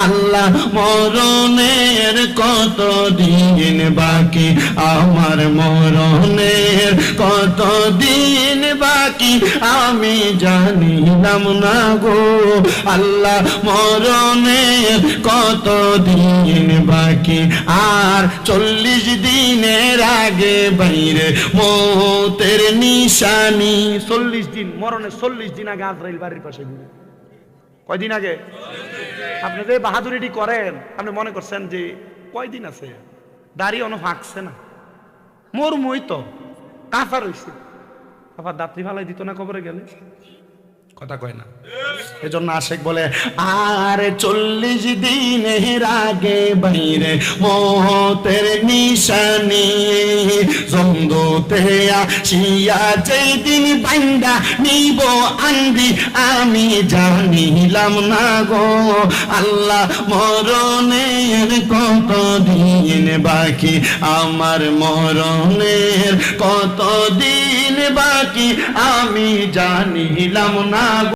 আল্লাহ মরণের কত দিন বাকি, আমার মরণের কত দিন বাকি আমি জানিলাম না গো। আল্লাহ মরণের কত দিন বাকি, আর 40 দিনের আগে বাইরে মৌতের নিশানি। 40 দিন মরণের 40 দিন আগে আজরাইল বাড়ির পাশে ঘুরে। কয়দিন আগে? আপনি যে বাহাদুরিটি করেন, আপনি মনে করছেন যে কয়দিন আছে, দাড়ি অন ফাঁকছে না, মোর মই তো কাফা রয়েছে, কাফার দাত্রী ভালাই দিত না কবরে গেলে, কথা কয় না। এজন্য আশেক বলে আর 40 দিনের আগে বাইরে মৌতের নিশানি, জমদূতে আসিয়া যেই দিন বান্দা নিব আন্দি আমি জানিলাম না গো। আল্লাহ মরণের কত দিন বাকি, আমার মরণের কত দিন বাকি আমি জানিলাম না।